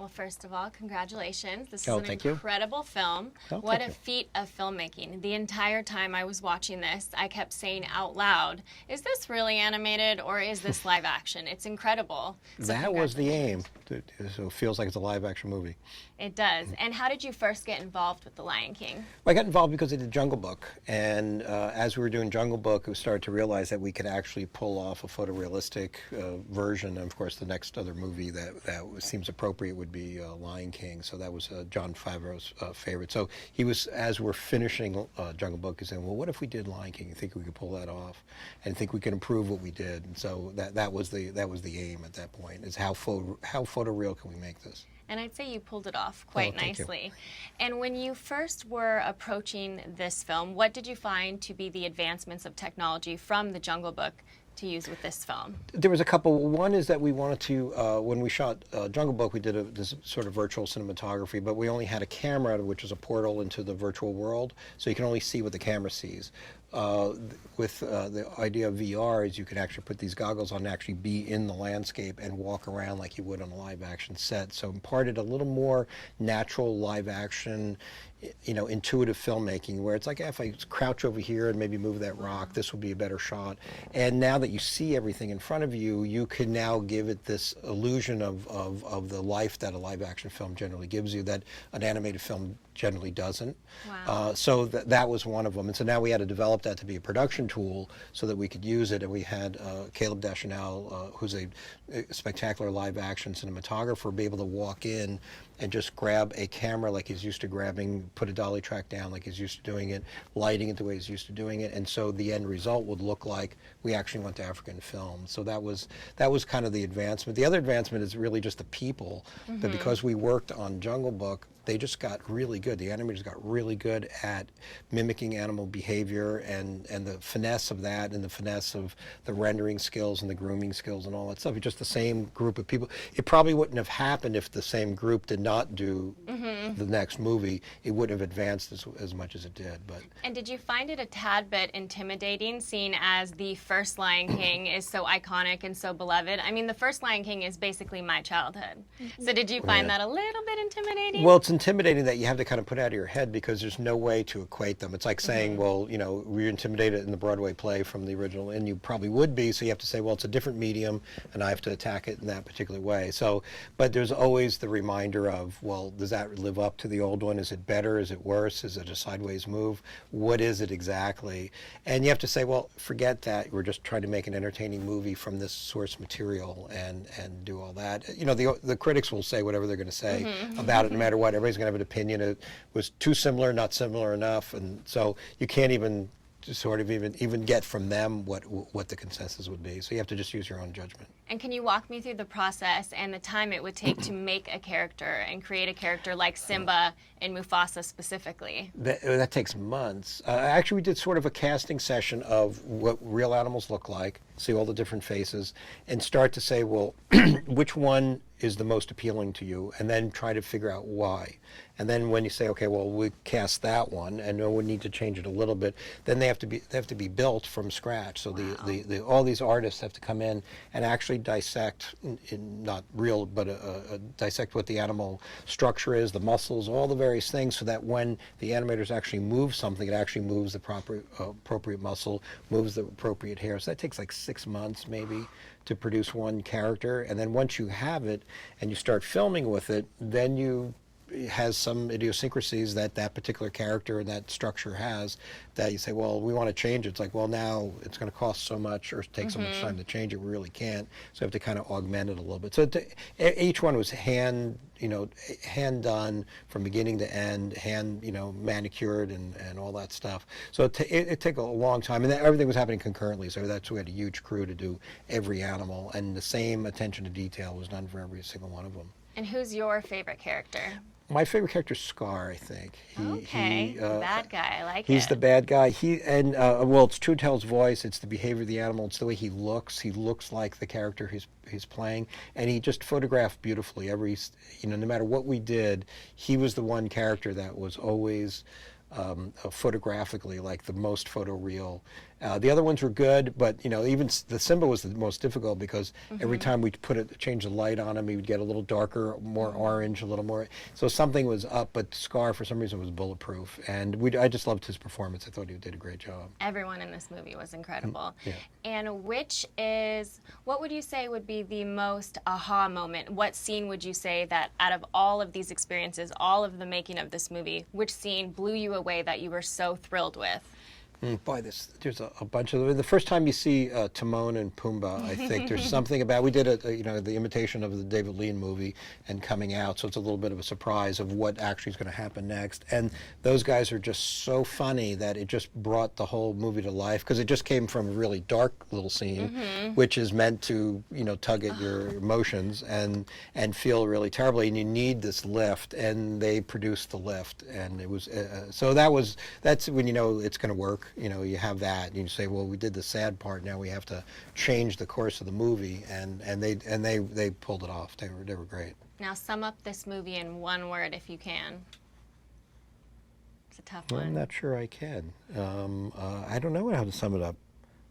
Well, first of all, congratulations. This is Oh, an thank you. incredible film. Oh, What thank a you. feat of filmmaking. The entire time I was watching this, I kept saying out loud, is this really animated or is this live action? It's incredible. So That was the aim. congratulations. So it feels like it's a live action movie. It does. And how did you first get involved with The Lion King? Well, I got involved because I did Jungle Book, and as we were doing Jungle Book, we started to realize that we could actually pull off a photorealistic version. And of course, the next other movie that seems appropriate would be Lion King. So that was Jon Favreau's favorite. So he was, as we're finishing Jungle Book, he's saying, "Well, what if we did Lion King? You think we could pull that off? And think we could improve what we did?" And so that was the aim at that point: is how photoreal can we make this? And I'd say you pulled it off quite thank you. nicely. And when you first were approaching this film, what did you find to be the advancements of technology from the Jungle Book to use with this film? There was a couple. One is that we wanted to, when we shot Jungle Book, we did this sort of virtual cinematography, but we only had a camera, which is a portal into the virtual world, so you can only see what the camera sees. With the idea of VR is you can actually put these goggles on and actually be in the landscape and walk around like you would on a live action set. So imparted a little more natural live action, intuitive filmmaking, where it's like, if I crouch over here and maybe move that rock, this would be a better shot. And now that you see everything in front of you, you can now give it this illusion of the life that a live action film generally gives you that an animated film generally doesn't. Wow. So that was one of them. And so now we had to develop that to be a production tool so that we could use it. And we had Caleb Deschanel, who's a spectacular live action cinematographer, be able to walk in and just grab a camera like he's used to grabbing, put a dolly track down like he's used to doing it, lighting it the way he's used to doing it, and so the end result would look like we actually went to African film. So that was kind of the advancement. The other advancement is really just the people, but because we worked on Jungle Book, they just got really good. The animators got really good at mimicking animal behavior and the finesse of that and the finesse of the rendering skills and the grooming skills and all that stuff. It's just the same group of people. It probably wouldn't have happened if the same group did not do the next movie. It wouldn't have advanced as much as it did. But And did you find it a tad bit intimidating, seeing as the first Lion King is so iconic and so beloved? I mean, the first Lion King is basically my childhood. So did you find that a little bit intimidating? Well, it's intimidating that you have to kind of put out of your head because there's no way to equate them. It's like saying, well, were you intimidated in the Broadway play from the original? And you probably would be, so you have to say, well, it's a different medium and I have to attack it in that particular way. So, but there's always the reminder of, well, does that live up to the old one? Is it better? Is it worse? Is it a sideways move? What is it exactly? And you have to say, well, forget that. We're just trying to make an entertaining movie from this source material and do all that. The critics will say whatever they're going to say about it, no matter what. Everybody's going to have an opinion. It was too similar, not similar enough, and so you can't even sort of even get from them what the consensus would be. So you have to just use your own judgment. And can you walk me through the process and the time it would take to make a character and create a character like Simba and Mufasa specifically? That takes months. Actually, we did sort of a casting session of what real animals look like, see all the different faces, and start to say, well, which one is the most appealing to you, and then try to figure out why. And then when you say, okay, well, we cast that one, and we need to change it a little bit, then they have to be built from scratch. So all these artists have to come in and actually dissect, not real, but dissect what the animal structure is, the muscles, all the various things, so that when the animators actually move something, it actually moves the proper appropriate muscle, moves the appropriate hair. So that takes like 6 months maybe to produce one character. And then once you have it and you start filming with it, then it has some idiosyncrasies that particular character and that structure has that you say, well, we want to change it. It's like, well, now it's going to cost so much or take so much time to change it, we really can't. So we have to kind of augment it a little bit. So each one was hand done from beginning to end, manicured and all that stuff. So it took a long time, and everything was happening concurrently. So we had a huge crew to do every animal, and the same attention to detail was done for every single one of them. And who's your favorite character? My favorite character is Scar, I think. The bad guy. I like it. He's the bad guy. Well, it's true to tell his voice. It's the behavior of the animal. It's the way he looks. He looks like the character he's playing, and he just photographed beautifully. No matter what we did, he was the one character that was always photographically like the most photoreal. The other ones were good, but even the Simba was the most difficult because every Mm-hmm. time we change the light on him, he would get a little darker, more orange, a little more. So something was up, but Scar for some reason was bulletproof, and I just loved his performance. I thought he did a great job. Everyone in this movie was incredible. Yeah. And what would you say would be the most aha moment? What scene would you say that out of all of these experiences, all of the making of this movie, which scene blew you away that you were so thrilled with? Boy, there's a bunch of them. The first time you see Timon and Pumbaa, I think there's something about. We did the imitation of the David Lean movie and Coming Out, so it's a little bit of a surprise of what actually is going to happen next. And those guys are just so funny that it just brought the whole movie to life because it just came from a really dark little scene, which is meant to tug at your emotions and feel really terribly, and you need this lift, and they produced the lift, and it was that's when it's going to work. You have that, and you say, well, we did the sad part. Now we have to change the course of the movie, and they pulled it off. They were great. Now sum up this movie in one word if you can. It's a tough one. I'm not sure I can. I don't know how to sum it up.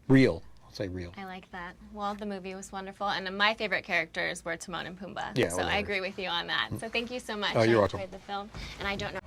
Real. I'll say real. I like that. Well, the movie was wonderful, and my favorite characters were Timon and Pumbaa. Yeah, so well, I agree with you on that. So thank you so much. Oh, you're I welcome. enjoyed the film, and I don't know.